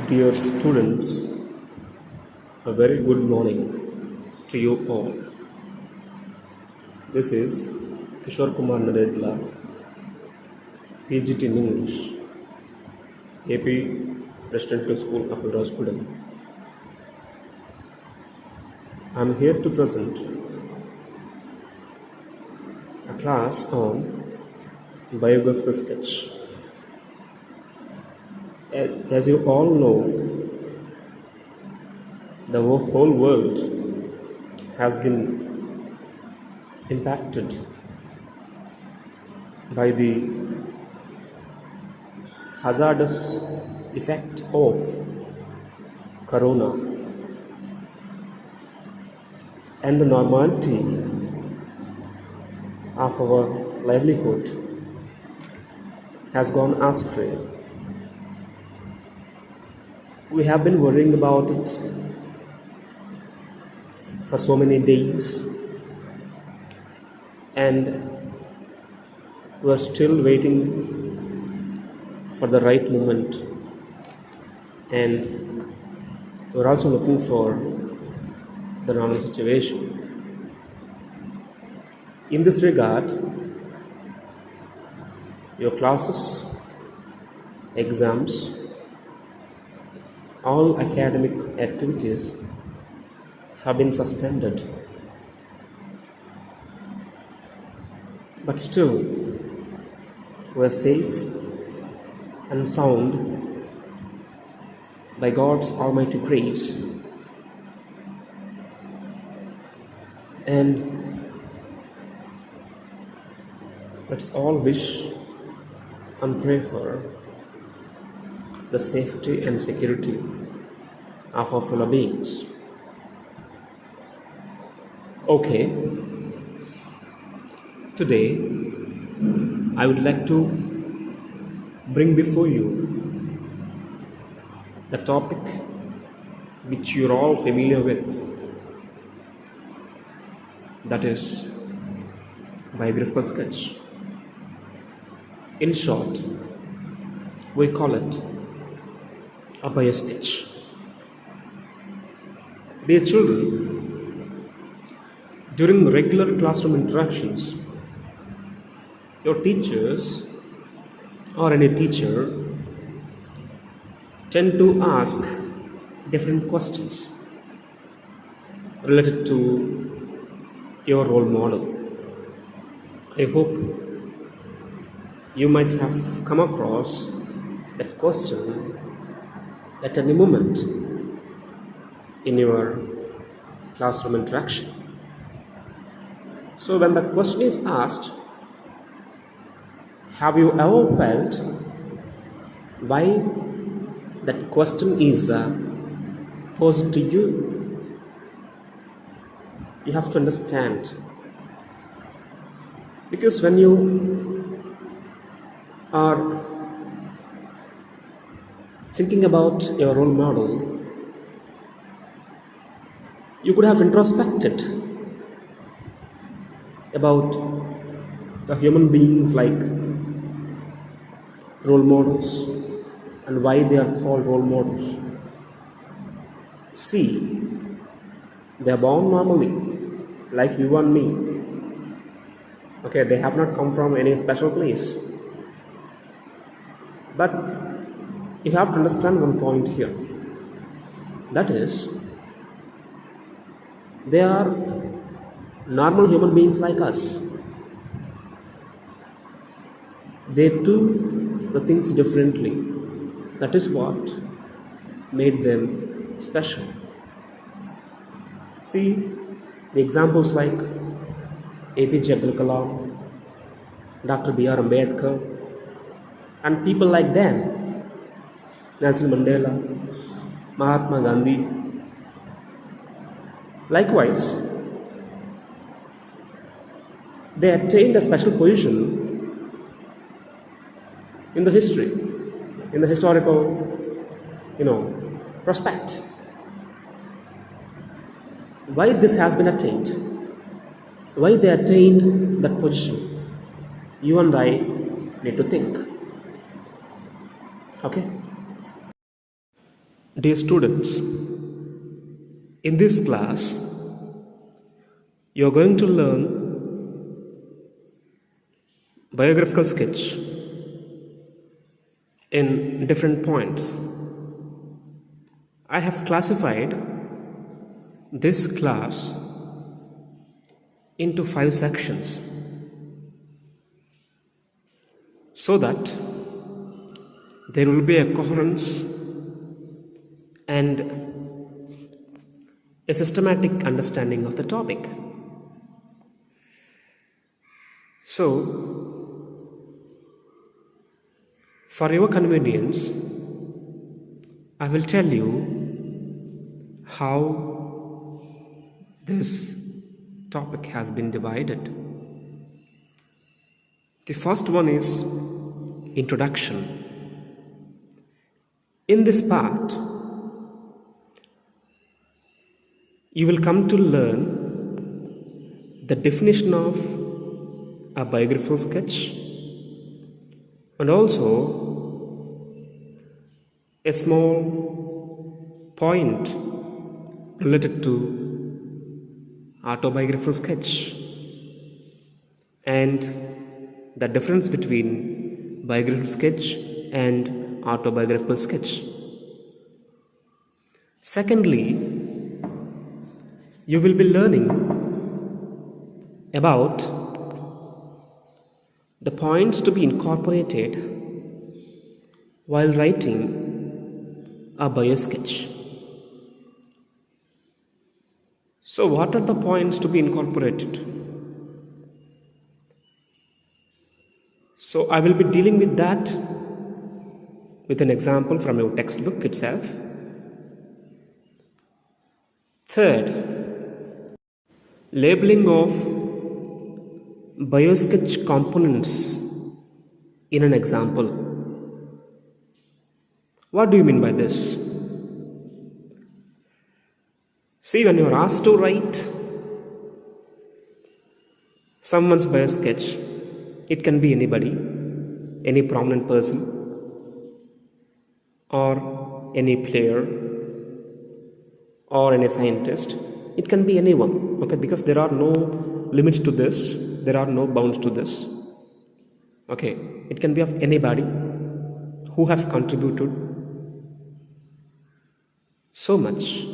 Dear students, a very good morning to you all. This is Kishore Kumar Nadedla, PGT in English, AP Residential School, Appledore student. I am here to present a class on biographical sketch. As you all know, the whole world has been impacted by the hazardous effect of corona, and the normality of our livelihood has gone astray. We have been worrying about it for so many days, and we are still waiting for the right moment, and we are also looking for the normal situation. In this regard, your classes, exams, all academic activities have been suspended. But still, we are safe and sound by God's almighty grace. And let's all wish and pray for the safety and security of our fellow beings. Okay, today I would like to bring before you the topic which you're all familiar with, that is biographical sketch. In short, we call it a bio sketch. Dear children, during regular classroom interactions, your teachers or any teacher tend to ask different questions related to your role model. I hope you might have come across that question at any moment in your classroom interaction. So when the question is asked, have you ever felt why that question is posed to you? You have to understand, because when you are thinking about your role model, you could have introspected about the human beings like role models and why they are called role models. See, they are born normally like you and me. Okay, they have not come from any special place. But you have to understand one point here. That is, they are normal human beings like us. They do the things differently. That is what made them special. See, the examples like APJ Abdul Kalam, Dr. BR Ambedkar, and people like them, Nelson Mandela, Mahatma Gandhi. Likewise, they attained a special position in the history, in the historical, prospect. Why this has been attained? Why they attained that position? You and I need to think. Okay? Dear students, in this class, you are going to learn biographical sketch in different points. I have classified this class into 5 sections so that there will be a coherence and a systematic understanding of the topic. So, for your convenience, I will tell you how this topic has been divided. The first one is introduction. In this part, you will come to learn the definition of a biographical sketch and also a small point related to autobiographical sketch and the difference between biographical sketch and autobiographical sketch. Secondly, you will be learning about the points to be incorporated while writing a bio sketch. So, what are the points to be incorporated? So, I will be dealing with that with an example from your textbook itself. Third, labeling of biosketch components in an example. What do you mean by this? See, when you are asked to write someone's biosketch, it can be anybody, any prominent person, or any player, or any scientist. It can be anyone, okay, because there are no limits to this, there are no bounds to this. Okay, it can be of anybody who have contributed so much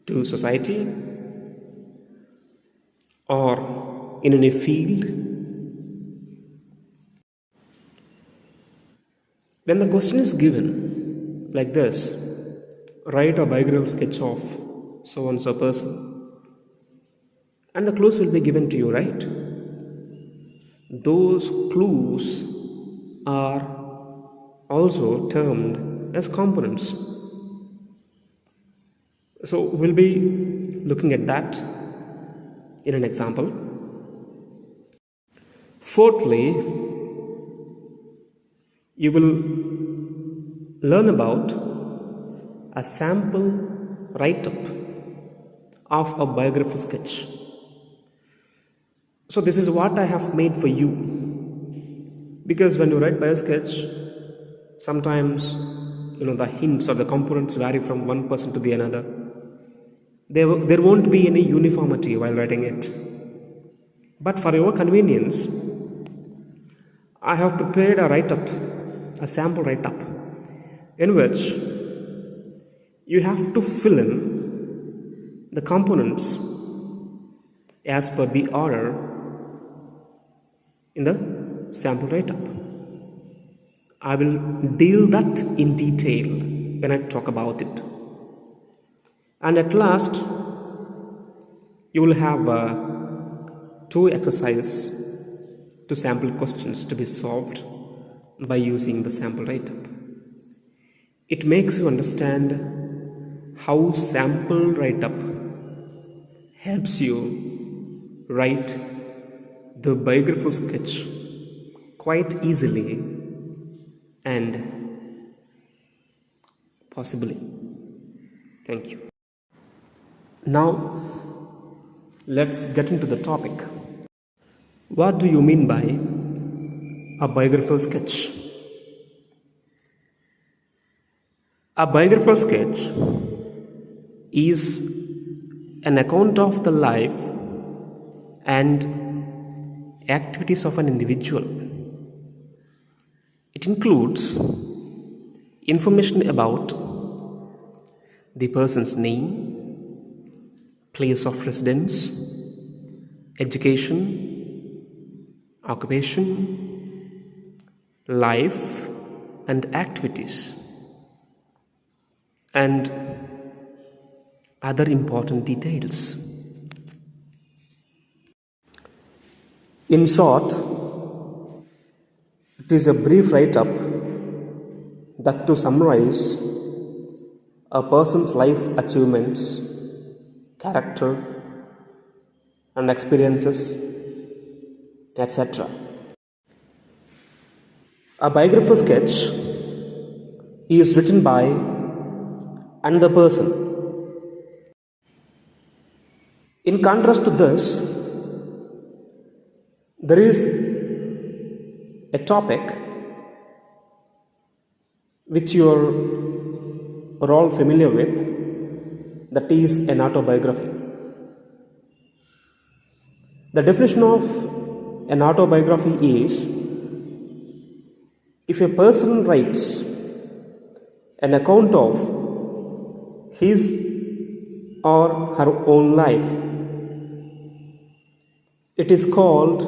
to society or in any field. When the question is given like this, write a biographical sketch of so and so person, and the clues will be given to you, right? Those clues are also termed as components. So we'll be looking at that in an example. Fourthly, you will learn about a sample write-up of a biographical sketch. So this is what I have made for you, because when you write bio sketch, sometimes the hints or the components vary from one person to the another. There won't be any uniformity while writing it. But for your convenience, I have prepared a write-up, a sample write-up, in which you have to fill in the components as per the order in the sample write-up. I will deal that in detail when I talk about it. And at last, you will have 2 exercises, 2 sample questions to be solved by using the sample write-up. It makes you understand how sample write-up helps you write the biographical sketch quite easily and possibly. Thank you. Now, let's get into the topic. What do you mean by a biographical sketch? A biographical sketch is an account of the life and activities of an individual. It includes information about the person's name, place of residence, education, occupation, life, and activities, and other important details. In short, it is a brief write-up that to summarize a person's life achievements, character, and experiences, etc. A biographical sketch is written by another person. In contrast to this, there is a topic which you are all familiar with, that is an autobiography. The definition of an autobiography is if a person writes an account of his or her own life, it is called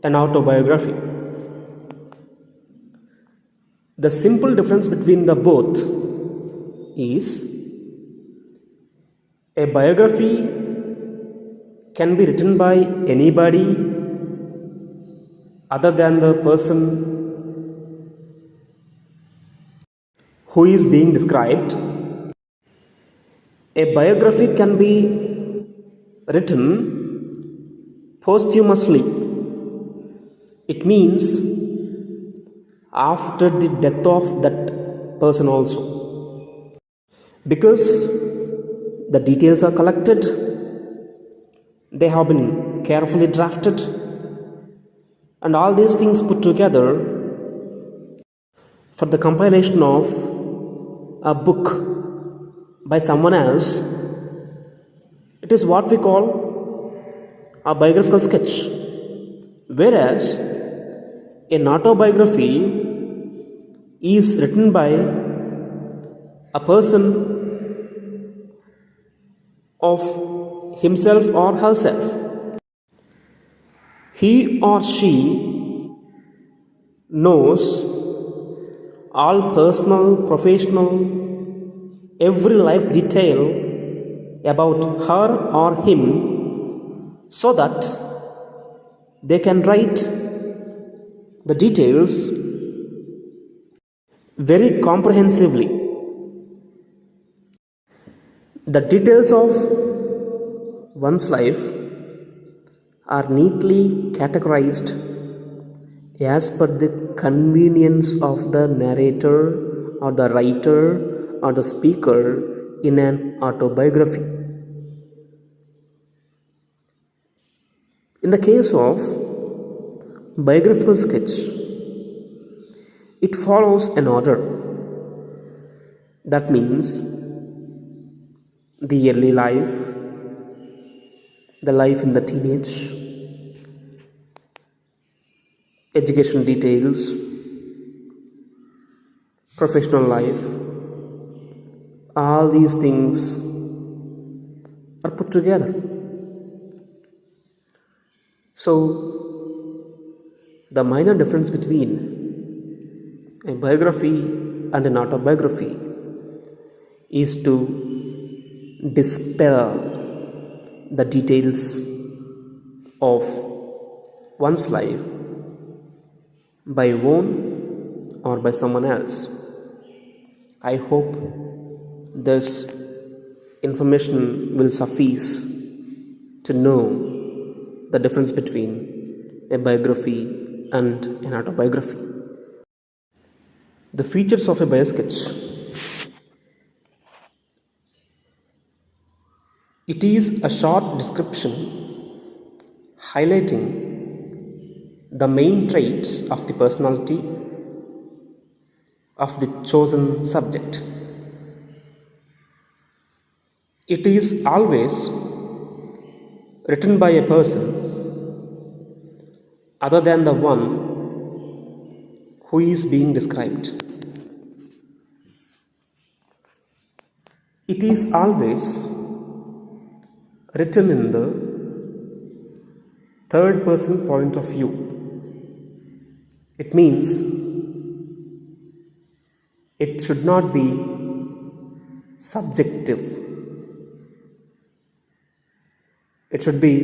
an autobiography. The simple difference between the both is a biography can be written by anybody other than the person who is being described. A biography can be written posthumously. It means after the death of that person also, because the details are collected, they have been carefully drafted, and all these things put together for the compilation of a book by someone else. It is what we call a biographical sketch, whereas an autobiography is written by a person of himself or herself. He or she knows all personal, professional, every life detail about her or him, so that they can write the details very comprehensively. The details of one's life are neatly categorized as per the convenience of the narrator or the writer or the speaker in an autobiography. In the case of biographical sketch, it follows an order. That means the early life, the life in the teenage, education details, professional life, all these things are put together. So, the minor difference between a biography and an autobiography is to dispel the details of one's life by own or by someone else. I hope this information will suffice to know the difference between a biography and an autobiography. The features of a biosketch. It is a short description highlighting the main traits of the personality of the chosen subject. It is always written by a person other than the one who is being described. It is always written in the third person point of view. It means it should not be subjective. It should be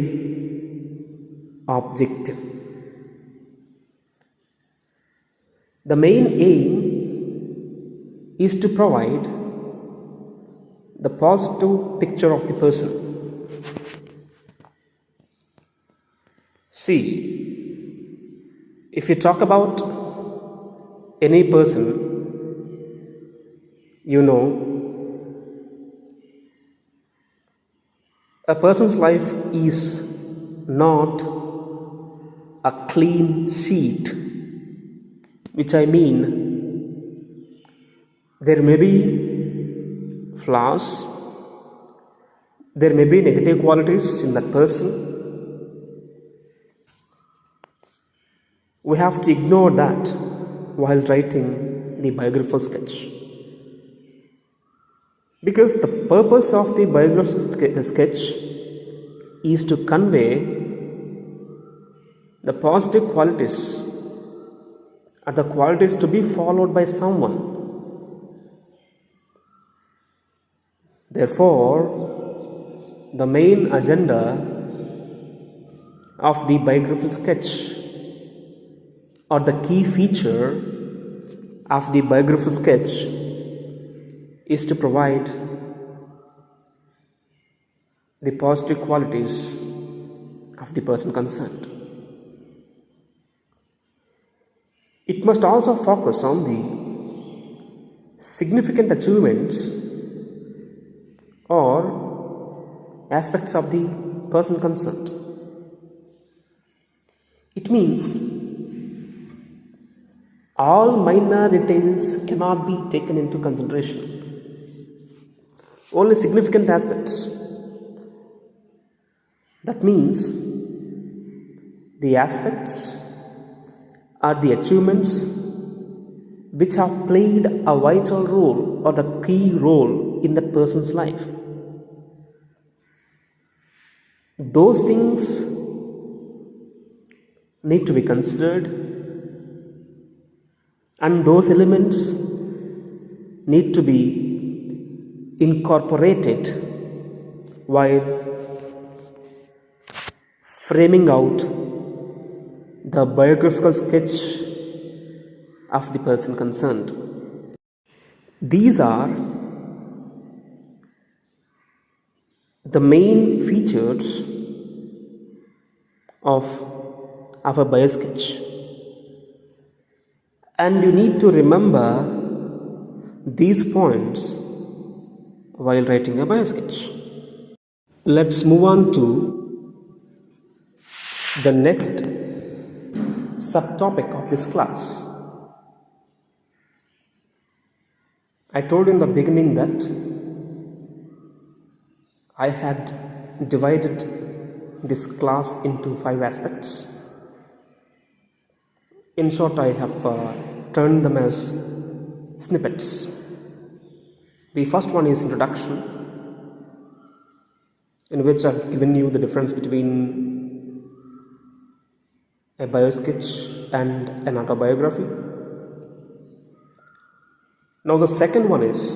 objective. The main aim is to provide the positive picture of the person. See, if you talk about any person, you know, a person's life is not a clean sheet, which I mean, there may be flaws, there may be negative qualities in that person. We have to ignore that while writing the biographical sketch. Because the purpose of the biographical sketch is to convey the positive qualities or the qualities to be followed by someone. Therefore, the main agenda of the biographical sketch or the key feature of the biographical sketch is to provide the positive qualities of the person concerned. It must also focus on the significant achievements or aspects of the person concerned. It means all minor details cannot be taken into consideration. Only significant aspects. That means the aspects or the achievements which have played a vital role or the key role in that person's life. Those things need to be considered, and those elements need to be incorporated while framing out the biographical sketch of the person concerned. These are the main features of our bio sketch, and you need to remember these points while writing a bio sketch. Let's move on to the next subtopic of this class. I told you in the beginning that I had divided this class into 5 aspects. In short, I have turned them as snippets. The first one is introduction, in which I have given you the difference between a bio sketch and an autobiography. Now the second one is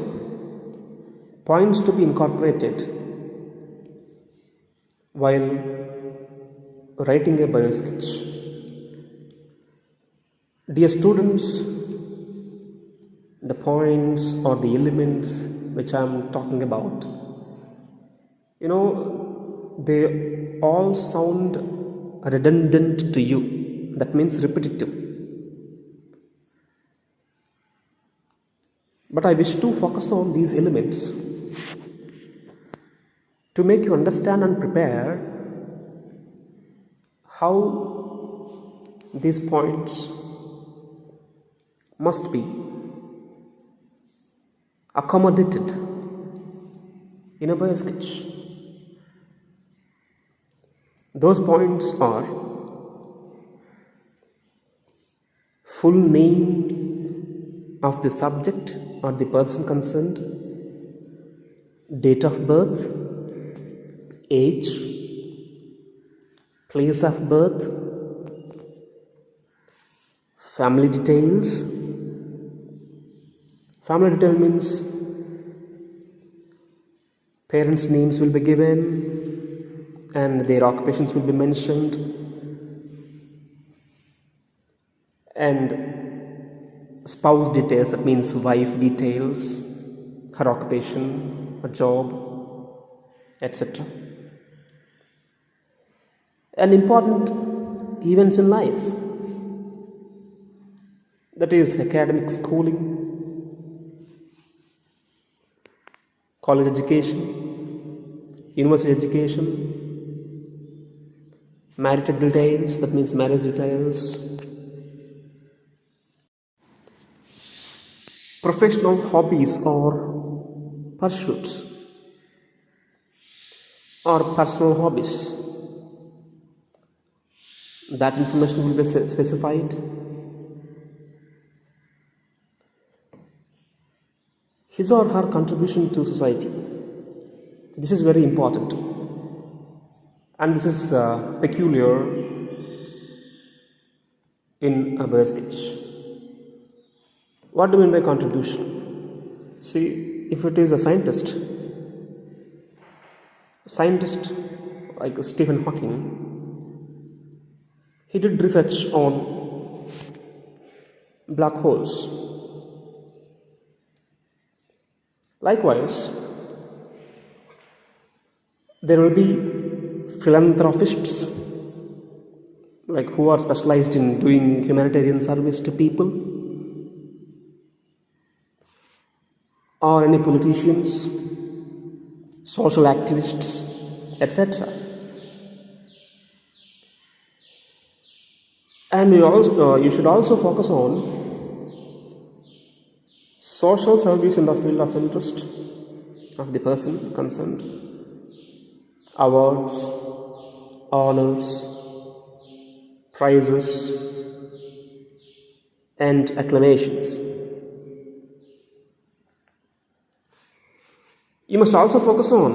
points to be incorporated while writing a bio sketch. Dear students, the points or the elements which I am talking about, they all sound redundant to you. That means repetitive. But I wish to focus on these elements to make you understand and prepare how these points must be accommodated in a bio sketch. Those points are full name of the subject or the person concerned, date of birth, age, place of birth, family details. Family detail means parents' names will be given and their occupations will be mentioned, and spouse details, that means wife details, her occupation, her job, etc. And important events in life, that is academic schooling, college education, university education, marital details, that means marriage details, professional hobbies or pursuits, or personal hobbies. That information will be specified. His or her contribution to society. This is very important, and this is peculiar in a bio sketch. What do you mean by contribution? See, if it is a scientist like Stephen Hawking, he did research on black holes. Likewise, there will be philanthropists, like who are specialized in doing humanitarian service to people, or any politicians, social activists, etc. And you should also focus on social service in the field of interest of the person concerned, awards, honors, prizes, and acclamations. You must also focus on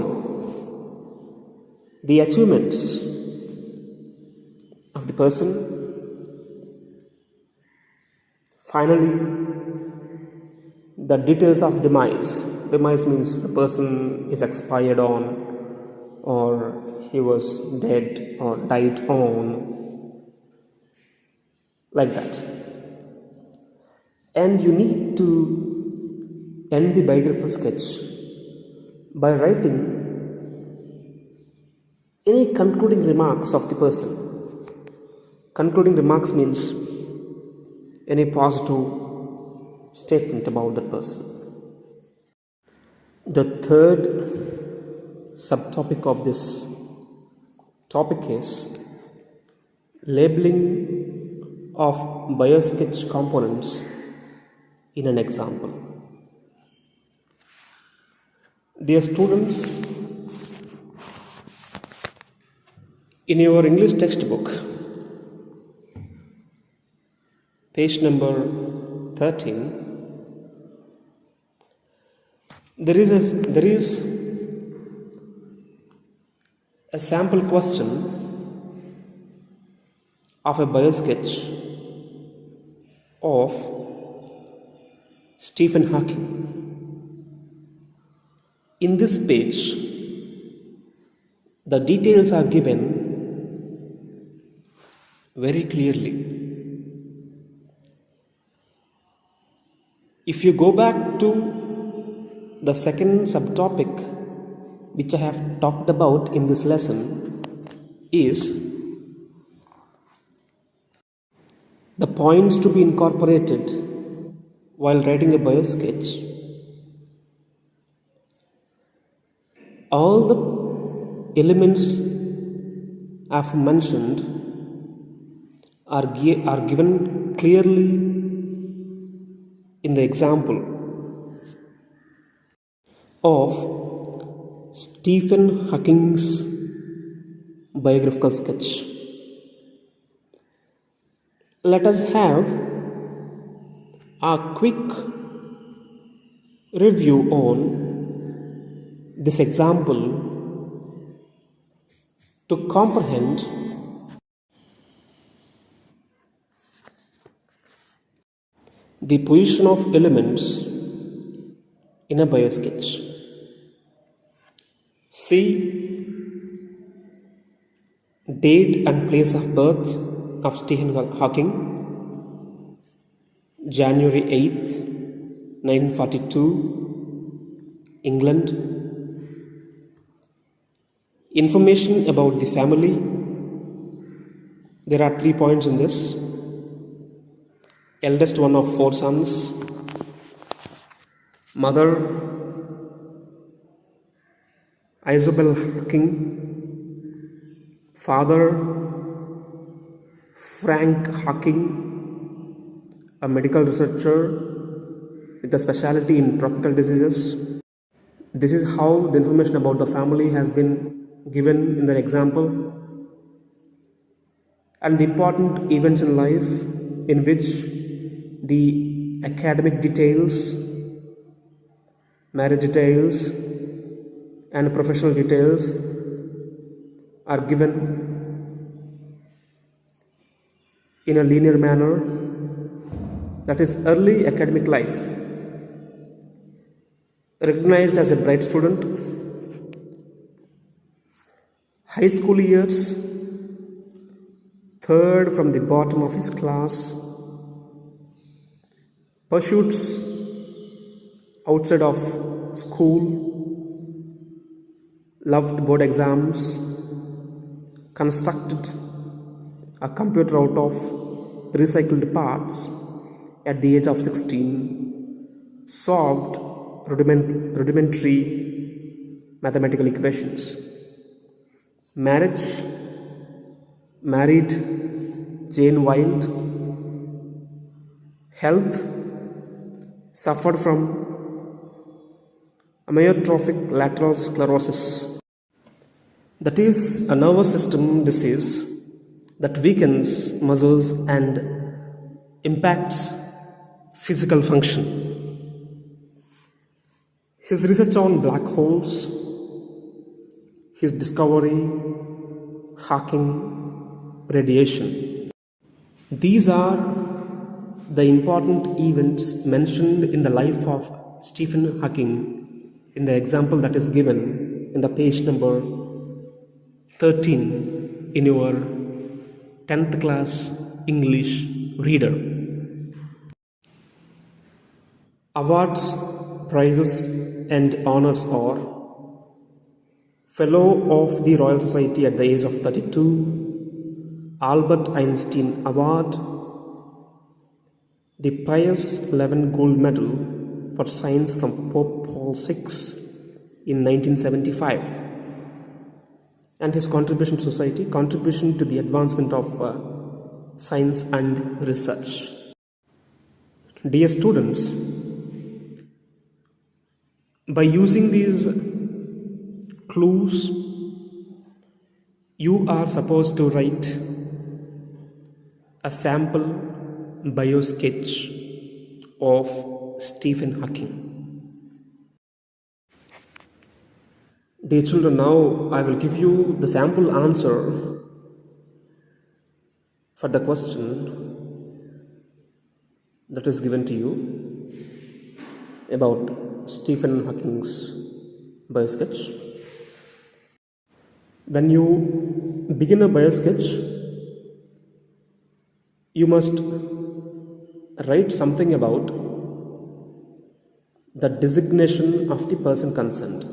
the achievements of the person. Finally, the details of demise. Demise means the person is expired on, or he was dead or died on, like that. And you need to end the biographical sketch by writing any concluding remarks of the person. Concluding remarks means any positive statement about the person. The third subtopic of this topic is labeling of biosketch components in an example. Dear students, in your English textbook, page number 13, there is a sample question of a biosketch of Stephen Hawking. In this page, the details are given very clearly. If you go back to the second subtopic which I have talked about in this lesson is the points to be incorporated while writing a biosketch. All the elements I've mentioned are given clearly in the example. of Stephen Hawking's biographical sketch. Let us have a quick review on this example to comprehend the position of elements in a biosketch. See date and place of birth of Stephen Hawking, January 8th, 1942, England. Information about the family. There are 3 points in this. Eldest one of 4 sons. Mother Isabel Hawking. Father Frank Hawking, a medical researcher with a specialty in tropical diseases. This is how the information about the family has been given in the example, and the important events in life in which the academic details, marriage details, and professional details are given in a linear manner, that is early academic life. Recognized as a bright student, high school years, third from the bottom of his class, pursuits outside of school, loved board exams, constructed a computer out of recycled parts at the age of 16, solved rudimentary mathematical equations. Marriage, married Jane Wilde. Health, suffered from amyotrophic lateral sclerosis. That is a nervous system disease that weakens muscles and impacts physical function. His research on black holes, his discovery, Hawking radiation. These are the important events mentioned in the life of Stephen Hawking in the example that is given in the page number 13 in your 10th class English reader. Awards, prizes and honors are Fellow of the Royal Society at the age of 32, Albert Einstein Award, the Pius XI Gold Medal for Science from Pope Paul VI in 1975, and his contribution to society, contribution to the advancement of science and research. Dear students, by using these clues, you are supposed to write a sample biosketch of Stephen Hawking. Dear children, now I will give you the sample answer for the question that is given to you about Stephen Hawking's biosketch. When you begin a biosketch, you must write something about the designation of the person concerned.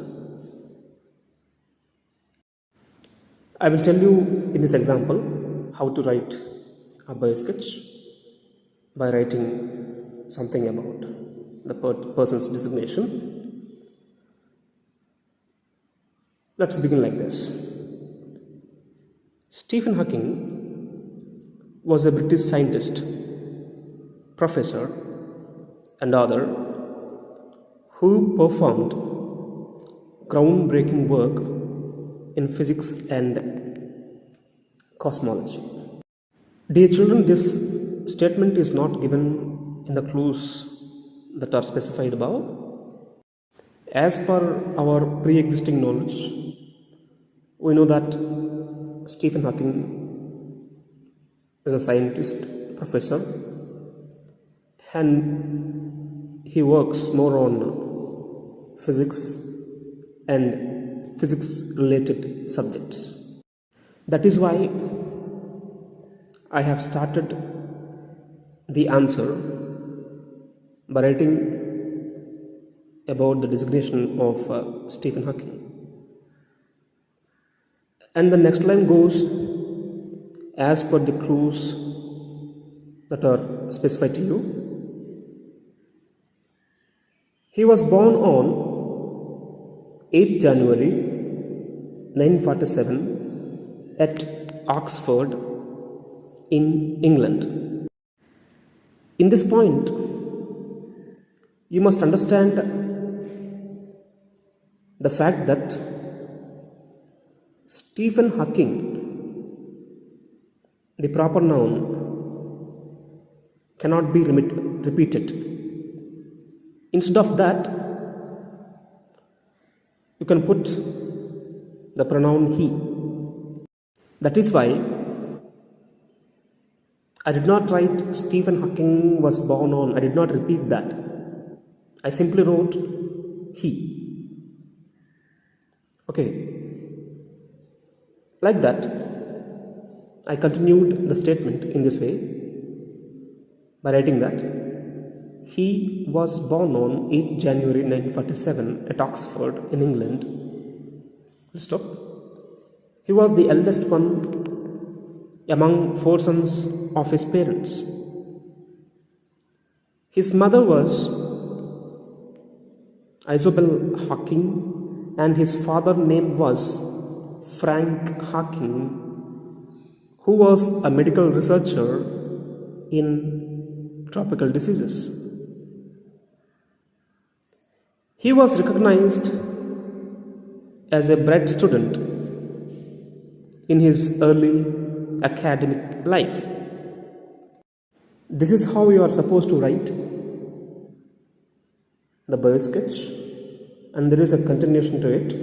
I will tell you in this example how to write a biosketch by writing something about the person's designation. Let's begin like this. Stephen Hawking was a British scientist, professor and author who performed groundbreaking work in physics and cosmology. Dear children, this statement is not given in the clues that are specified above. As per our pre-existing knowledge, we know that Stephen Hawking is a scientist, professor, and he works more on physics and physics related subjects. That is why I have started the answer by writing about the designation of Stephen Hawking. And the next line goes as per the clues that are specified to you. He was born on 8th January 1947 at Oxford in England. In this point, you must understand the fact that Stephen Hawking, the proper noun, cannot be repeated. Instead of that, you can put the pronoun he. That is why I did not write Stephen Hawking was born on. I did not repeat that. I simply wrote he. Okay. Like that, I continued the statement in this way by writing that he was born on 8th January 1947 at Oxford in England. Stop. He was the eldest one among 4 sons of his parents. His mother was Isobel Hawking and his father's name was Frank Hawking, who was a medical researcher in tropical diseases. He was recognized as a bright student in his early academic life. This is how you are supposed to write the bio sketch, and there is a continuation to it.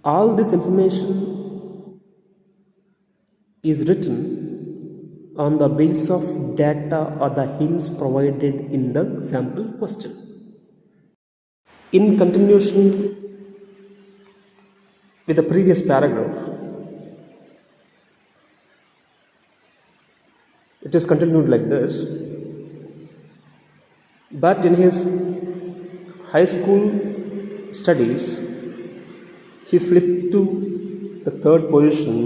All this information is written on the basis of data or the hints provided in the sample question. In continuation with the previous paragraph, it is continued like this. But in his high school studies, he slipped to the 3rd position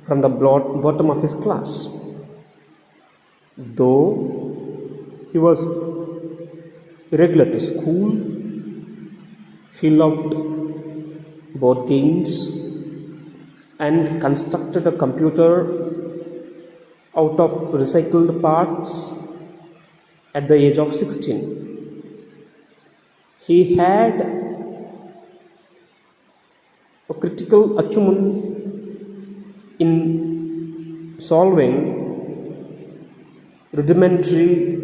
from the bottom of his class. Though he was irregular to school, he loved board games and constructed a computer out of recycled parts at the age of 16. He had a critical acumen in solving rudimentary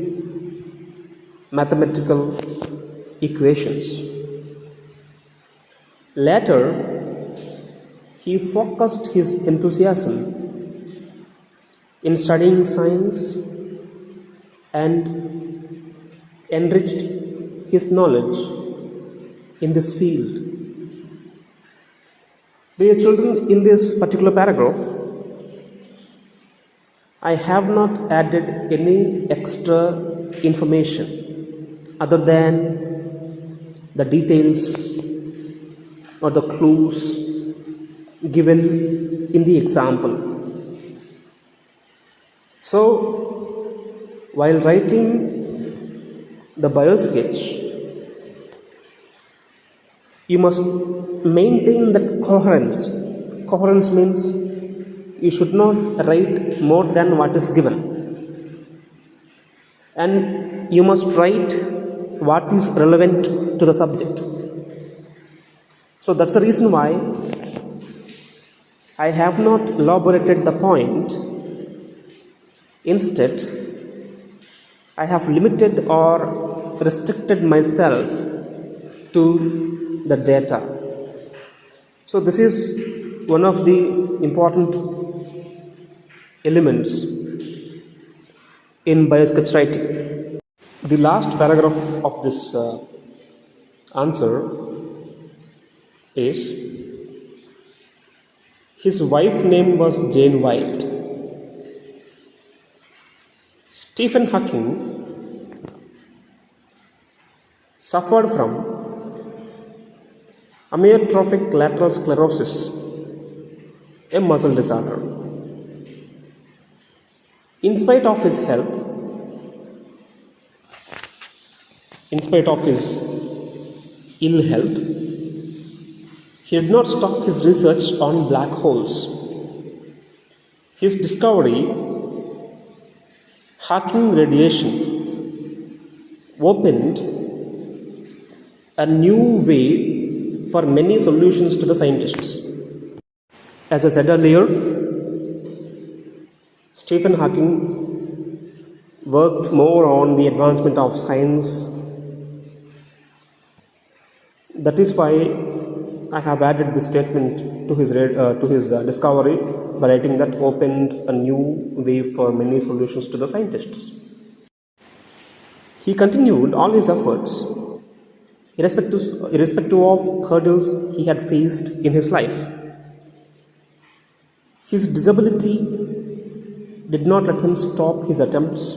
mathematical equations. Later, he focused his enthusiasm in studying science and enriched his knowledge in this field. Dear children, in this particular paragraph, I have not added any extra information other than the details or the clues given in the example. So, while writing the bio sketch, you must maintain that coherence. Coherence means you should not write more than what is given, and you must write what is relevant to the subject. So that's the reason why I have not elaborated the point. Instead, I have limited or restricted myself to the data. So this is one of the important elements in biosketch writing. The last paragraph of this answer is, his wife name was Jane Wilde. Stephen Hawking suffered from amyotrophic lateral sclerosis, a muscle disorder. In spite of his health, in spite of his ill health, he did not stop his research on black holes. His discovery, Hawking radiation, opened a new way for many solutions to the scientists. As I said earlier, Stephen Hawking worked more on the advancement of science. That is why I have added this statement to his discovery by writing that opened a new way for many solutions to the scientists. He continued all his efforts irrespective of hurdles he had faced in his life. His disability did not let him stop his attempts.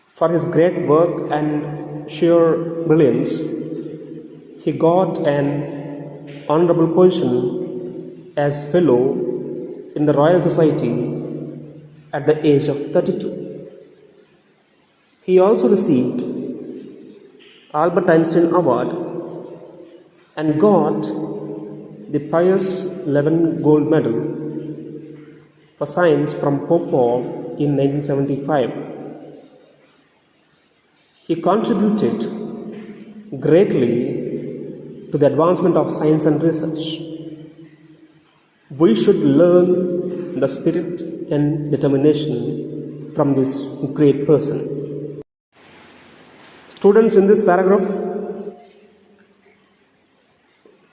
For his great work and sheer brilliance, he got an honorable position as Fellow in the Royal Society at the age of 32. He also received Albert Einstein Award and got the Pius XI Gold Medal for Science from Popov in 1975. He contributed greatly to the advancement of science and research. We should learn the spirit and determination from this great person. Students, in this paragraph,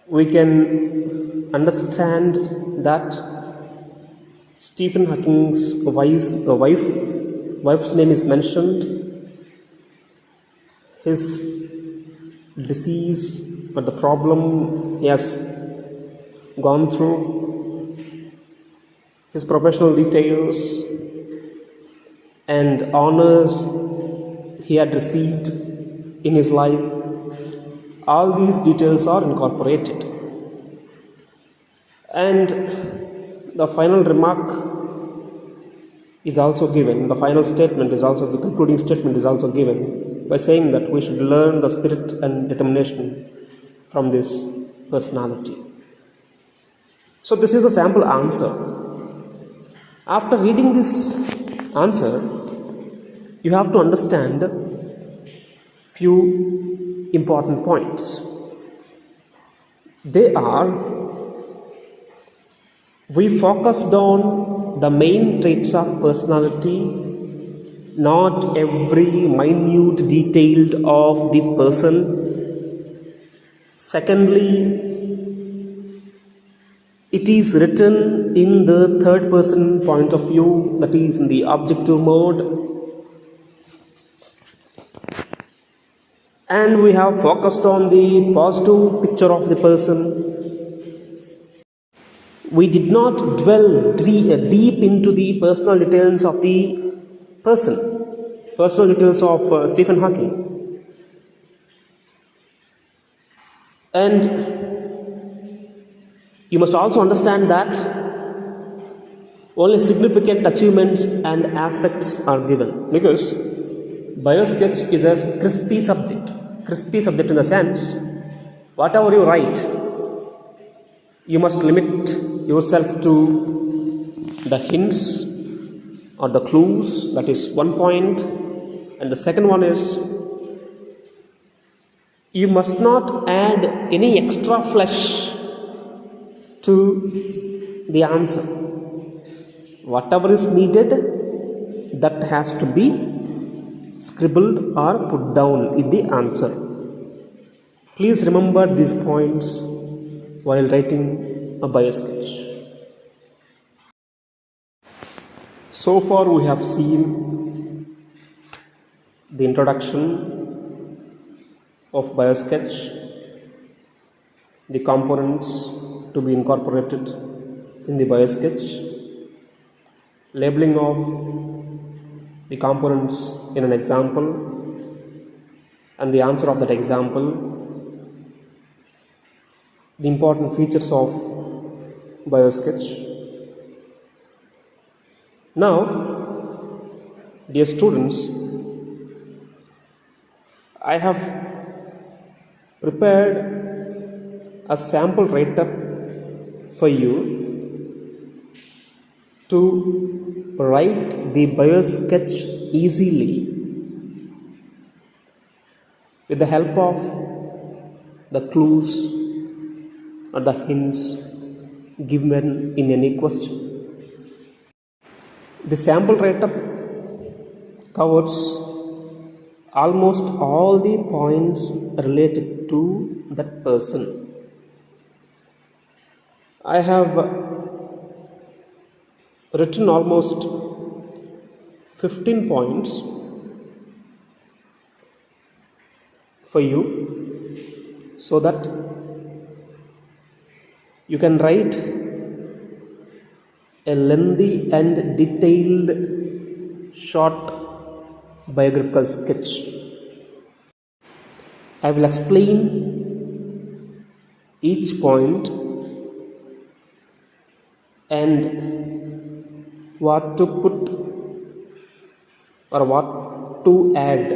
we can understand that Stephen Hawking's wife's name is mentioned. His disease or the problem he has gone through, his professional details and honors he had received in his life, all these details are incorporated. And the final remark is also given, the final statement is also, the concluding statement is also given by saying that we should learn the spirit and determination from this personality. So this is the sample answer. After reading this answer, you have to understand few important points. They are, we focused on the main traits of personality, not every minute detail of the person. Secondly, it is written in the third person point of view, that is in the objective mode. And we have focused on the positive picture of the person. We did not dwell deep into the personal details of the personal details of Stephen Hawking. And you must also understand that only significant achievements and aspects are given, because biosketch is a crispy subject in the sense, whatever you write, you must limit yourself to the hints or the clues, that is one point, And the second one is, you must not add any extra flesh to the answer. Whatever is needed, that has to be scribbled or put down in the answer. Please remember these points while writing a bio sketch. So far we have seen the introduction of bio sketch, the components to be incorporated in the bio sketch, labeling of the components in an example, and the answer of that example, the important features of bio sketch. Now, dear students, I have prepared a sample write-up for you to write the bio sketch easily with the help of the clues or the hints given in any question. The sample write-up covers almost all the points related to that person. I have written almost 15 points for you so that you can write a lengthy and detailed short biographical sketch. I will explain each point and what to put or what to add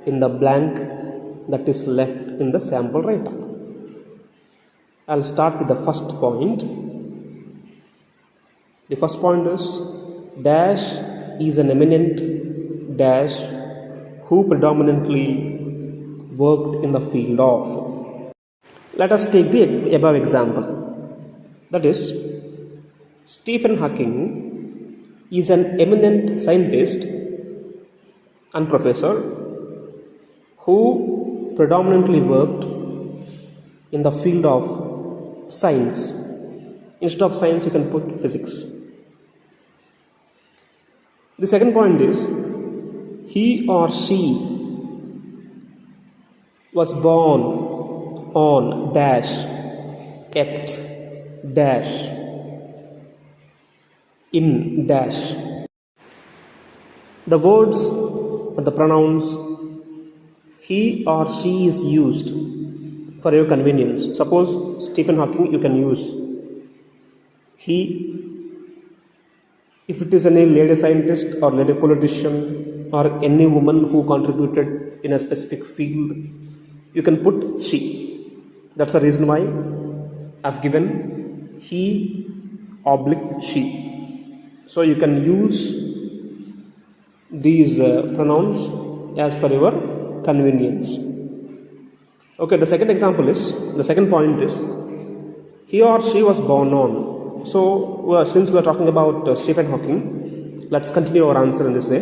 in the blank that is left in the sample write-up. I'll start with the first point. The first point is, dash is an eminent dash who predominantly worked in the field of. Let us take the above example. That is, Stephen Hawking is an eminent scientist and professor who predominantly worked in the field of science. Instead of science, you can put physics. The second point is, he or she was born on dash at dash in dash. The words or the pronouns he or she is used for your convenience. Suppose Stephen Hawking, you can use he. If it is any lady scientist or lady politician or any woman who contributed in a specific field, you can put she. That's the reason why I've given he oblique she. So you can use these pronouns as per your convenience. Okay, the second point is, he or she was born on. So, since we are talking about Stephen Hawking, let's continue our answer in this way.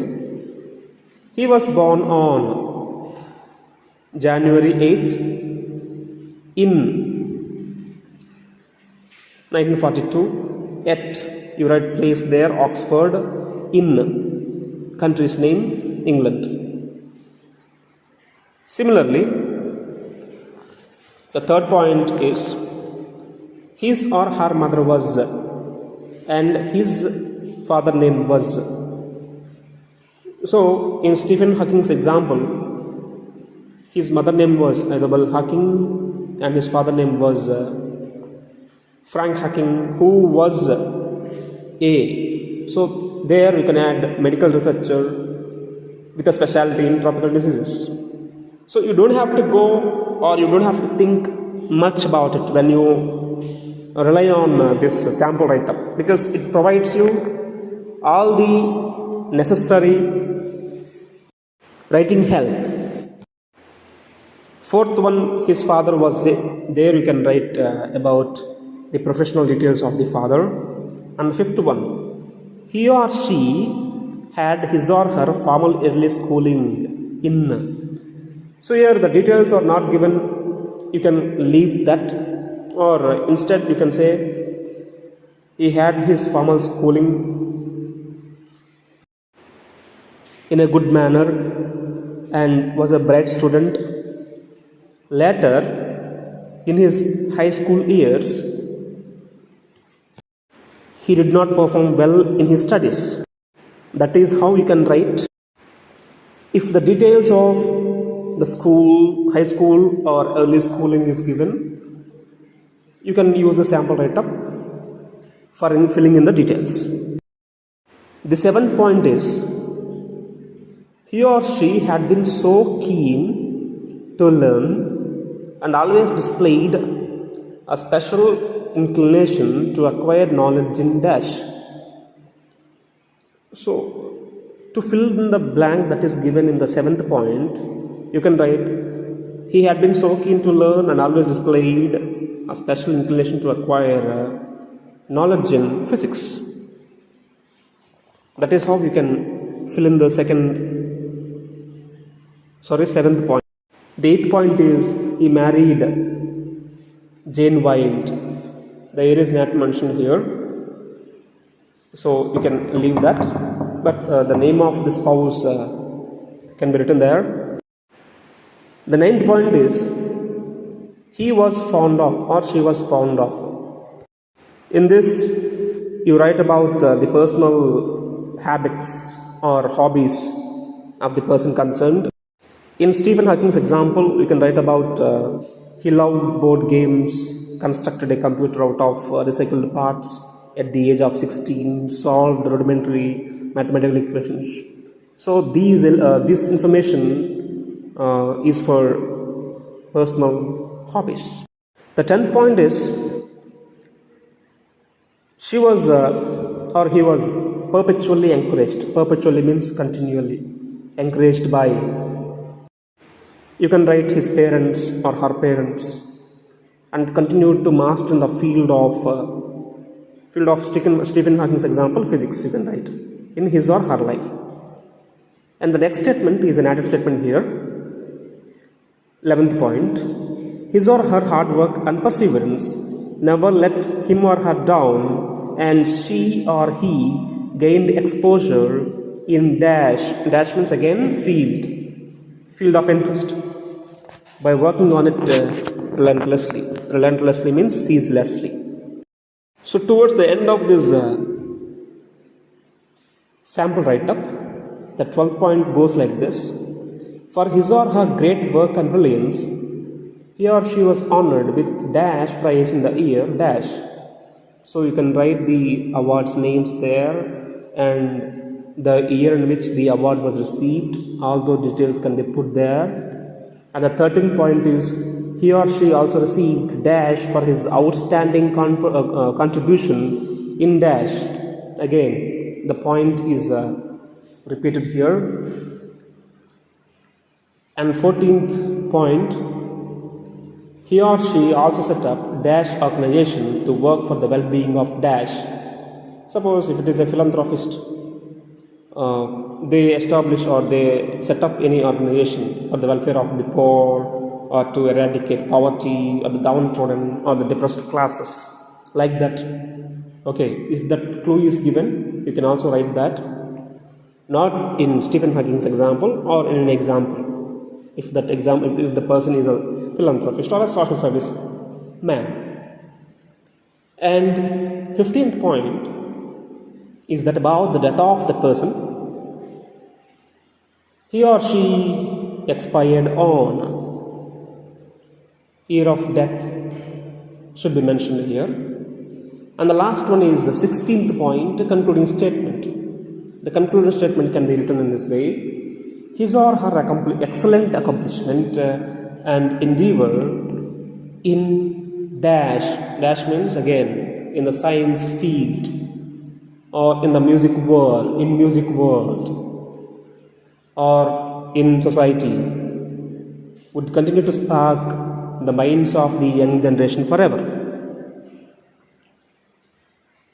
He was born on January 8th in 1942 at, you write place there, Oxford, in country's name, England. Similarly, the third point is, his or her mother was and his father name was. So, in Stephen Hawking's example, his mother name was Isabel Hawking and his father name was Frank Hawking, who was a. So, there you can add medical researcher with a specialty in tropical diseases. So, you don't have to go or you don't have to think much about it when you rely on this sample write-up, because it provides you all the necessary writing help. Fourth one, his father was there. You can write about the professional details of the father. And the fifth one, he or she had his or her formal early schooling in. So here the details are not given. You can leave that, or instead you can say he had his formal schooling in a good manner and was a bright student. Later, in his high school years, he did not perform well in his studies. That is how you can write. If the details of the school, high school or early schooling is given, you can use a sample write-up for filling in the details. The seventh point is, he or she had been so keen to learn and always displayed a special inclination to acquire knowledge in dash. So, to fill in the blank that is given in the seventh point, you can write, he had been so keen to learn and always displayed a special inclination to acquire knowledge in physics. That is how you can fill in the seventh point. The eighth point is, he married Jane Wilde. The year is not mentioned here, so you can leave that, but the name of the spouse can be written there. The ninth point is, he was fond of or she was fond of. In this, you write about the personal habits or hobbies of the person concerned. In Stephen Hawking's example, you can write about he loved board games, constructed a computer out of recycled parts at the age of 16, solved rudimentary mathematical equations. So this information is for personal hobbies. The 10th point is, she was or he was perpetually encouraged. Perpetually means continually. Encouraged by. You can write his parents or her parents, and continued to master in the field of Stephen Hawking's example, physics. You can write in his or her life. And the next statement is an added statement here. 11th point, his or her hard work and perseverance never let him or her down, and she or he gained exposure in dash. Dash means again field of interest, by working on it relentlessly. Relentlessly means ceaselessly. So towards the end of this sample write-up, the 12th point goes like this. For his or her great work and brilliance, he or she was honored with dash prize in the year dash. So you can write the awards names there and the year in which the award was received. All those details can be put there. And the 13th point is, he or she also received dash for his outstanding contribution in dash. Again, the point is repeated here. And 14th point, he or she also set up dash organization to work for the well-being of dash. Suppose if it is a philanthropist, they establish or they set up any organization for the welfare of the poor, or to eradicate poverty or the downtrodden or the depressed classes, like that. Okay, if that clue is given, you can also write that, not in Stephen Hawking's example or in an example. If the person is a philanthropist or a social service man. And 15th point is that about the death of the person, he or she expired on. Year of death should be mentioned here. And the last one is the 16th point, concluding statement. The concluding statement can be written in this way. His or her excellent accomplishment and endeavor in dash. Dash means again in the science field or in the music world, or in society would continue to spark the minds of the young generation forever.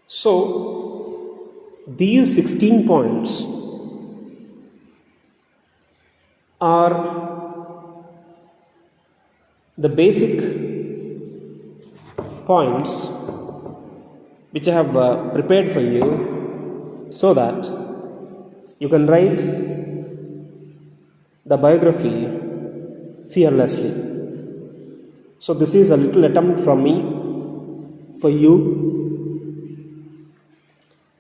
So, these 16 points are the basic points which I have prepared for you so that you can write the biography fearlessly. So this is a little attempt from me for you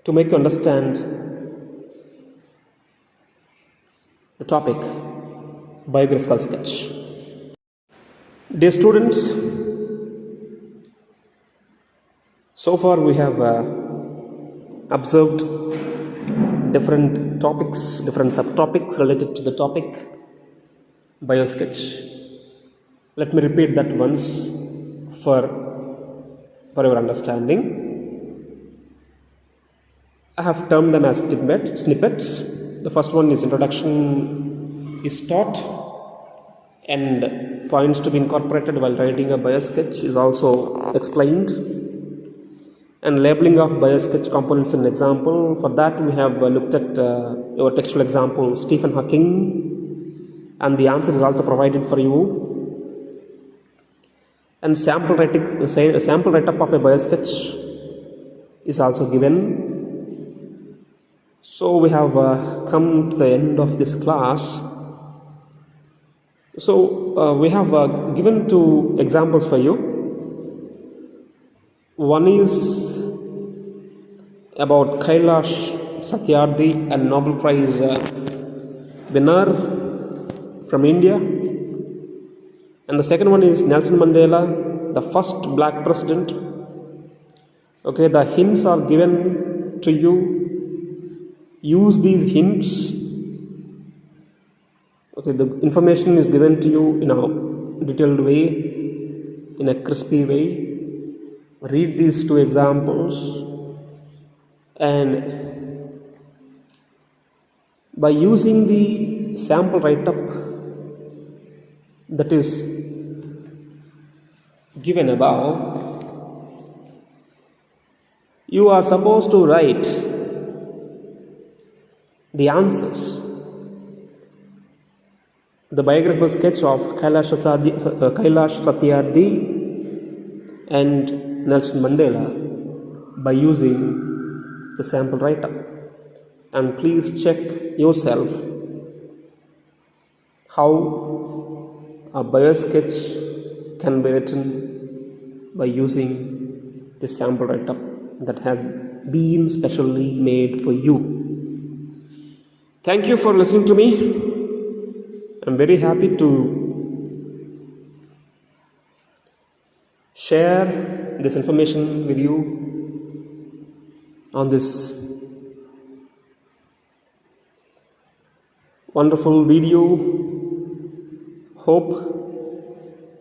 to make you understand the topic biographical sketch. Dear students, so far we have observed different topics, different subtopics related to the topic biosketch. Let me repeat that once for your understanding. I have termed them as snippets. The first one is introduction is taught, and points to be incorporated while writing a biosketch is also explained, and labeling of biosketch components in example. For that we have looked at your textual example Stephen Hawking, and the answer is also provided for you. And sample write-up of a biosketch is also given. So we have come to the end of this class. So we have given two examples for you. One is about Kailash Satyarthi, a Nobel Prize winner from India, and the second one is Nelson Mandela, the first black president. Okay, the hints are given to you. Use these hints. Okay, the information is given to you in a detailed way, in a crispy way. Read these two examples, and by using the sample write-up that is given above, you are supposed to write the answers. The biographical sketch of Kailash Satyarthi and Nelson Mandela by using the sample write-up. And please check yourself how a biosketch can be written by using the sample write-up that has been specially made for you. Thank you for listening to me. I'm very happy to share this information with you on this wonderful video. Hope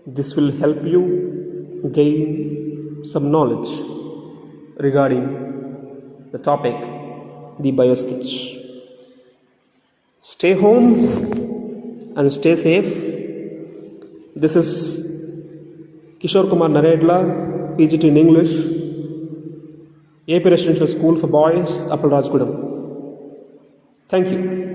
this will help you gain some knowledge regarding the topic, the biosketch. Stay home and stay safe. This is Kishore Kumar Naredla, PGT in English, AP Residential School for Boys, Appal Rajgudam. Thank you.